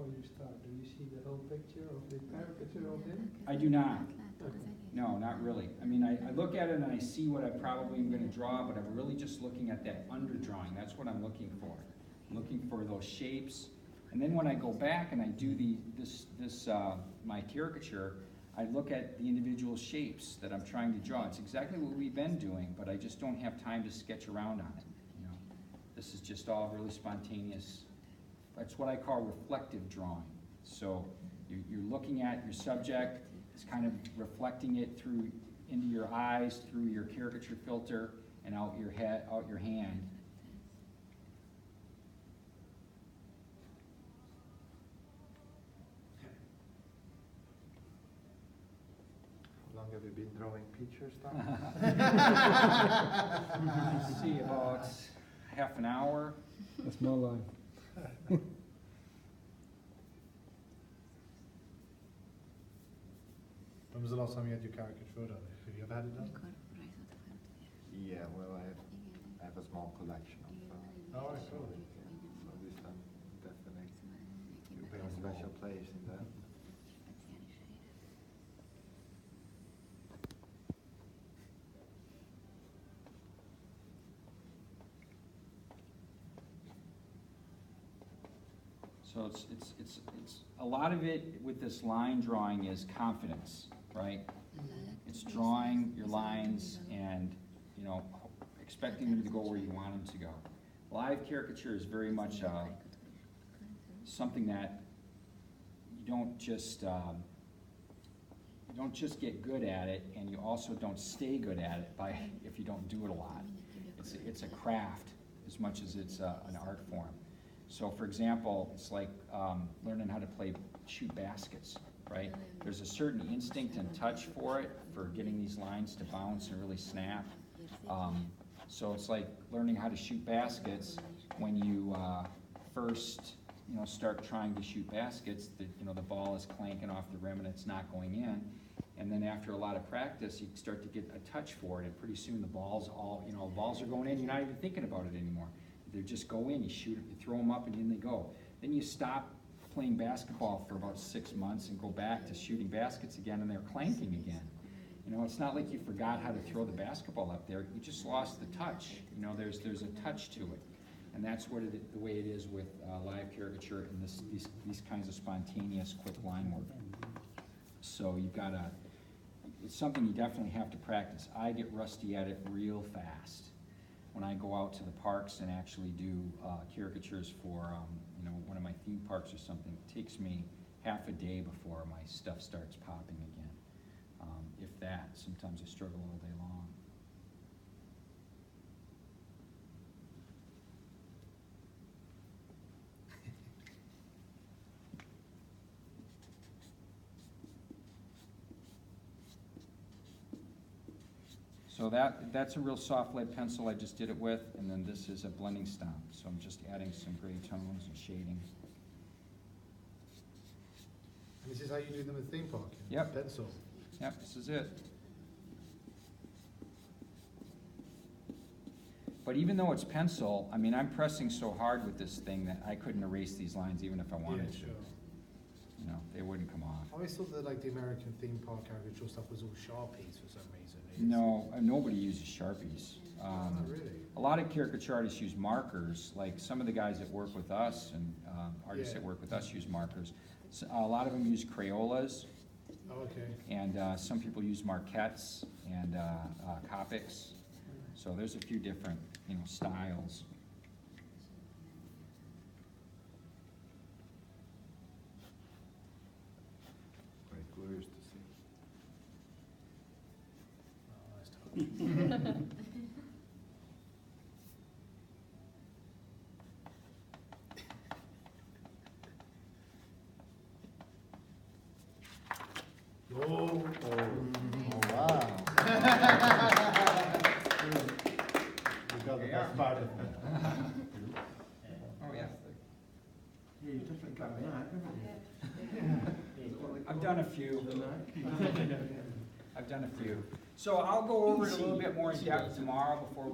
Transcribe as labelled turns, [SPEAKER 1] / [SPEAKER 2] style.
[SPEAKER 1] before you start? Do you see the whole picture of the caricature of him?
[SPEAKER 2] I do not.
[SPEAKER 1] Okay.
[SPEAKER 2] No, not really. I mean, I look at it and I see what I probably am gonna draw, but I'm really just looking at that underdrawing. That's what I'm looking for. I'm looking for those shapes. And then when I go back and I do my caricature, I look at the individual shapes that I'm trying to draw. It's exactly what we've been doing, but I just don't have time to sketch around on it, you know. This is just all really spontaneous. That's what I call reflective drawing. So you're looking at your subject, it's kind of reflecting it through into your eyes, through your caricature filter, and out your head, out your hand.
[SPEAKER 3] How long have you been drawing pictures now?
[SPEAKER 2] See, about half an hour.
[SPEAKER 1] A small line.
[SPEAKER 4] When was the last time you had your caricature done? Have you ever had it done?
[SPEAKER 3] Yeah, well, I have a small collection of
[SPEAKER 4] Oh, right, cool.
[SPEAKER 3] so this time definitely you have a special place in that.
[SPEAKER 2] So it's a lot of it with this line drawing is confidence, right? It's drawing your lines and, you know, expecting them to go where you want them to go. Live caricature is very much something that you don't just get good at it, and you also don't stay good at it by if you don't do it a lot. It's a craft as much as it's an art form. So for example, it's like learning how to shoot baskets, right? There's a certain instinct and touch for it, for getting these lines to bounce and really snap. So it's like learning how to shoot baskets. When you first, you know, start trying to shoot baskets, the ball is clanking off the rim and it's not going in. And then after a lot of practice, you start to get a touch for it, and pretty soon the balls are going in. You're not even thinking about it anymore. They just go in, you shoot it, you throw them up, and in they go. Then you stop playing basketball for about 6 months and go back to shooting baskets again, and they're clanking again. You know, it's not like you forgot how to throw the basketball up there. You just lost the touch. You know, there's a touch to it, and that's what the way it is with live caricature and these kinds of spontaneous, quick line work. So you've got to. It's something you definitely have to practice. I get rusty at it real fast. When I go out to the parks and actually do caricatures for you know, one of my theme parks or something, it takes me half a day before my stuff starts popping again. If that, sometimes I struggle all day long. So that's a real soft lead pencil I just did it with, and then this is a blending stomp. So I'm just adding some gray tones and shading.
[SPEAKER 4] And this is how you do them at theme park?
[SPEAKER 2] Yep.
[SPEAKER 4] Pencil?
[SPEAKER 2] Yep, this is it. But even though it's pencil, I mean, I'm pressing so hard with this thing that I couldn't erase these lines even if I wanted to.
[SPEAKER 4] Sure.
[SPEAKER 2] You know, they wouldn't come off.
[SPEAKER 4] I always thought that like the American theme park caricature stuff was all Sharpies for some reason.
[SPEAKER 2] No, nobody uses Sharpies.
[SPEAKER 4] Oh, really?
[SPEAKER 2] A lot of caricature artists use markers, like some of the guys that work with us and artists that work with us use markers. So, a lot of them use Crayolas.
[SPEAKER 4] Oh, okay.
[SPEAKER 2] And some people use Marquettes and Copics. So there's a few different, you know, styles.
[SPEAKER 3] Quite curious to see.
[SPEAKER 4] Oh, nice touch. Oh,
[SPEAKER 3] Wow.
[SPEAKER 4] we got the best part of it.
[SPEAKER 2] Oh, yeah.
[SPEAKER 5] Yeah, you took the camera out,
[SPEAKER 2] I've done a few. I've done a few. So I'll go over it a little bit more in depth tomorrow before we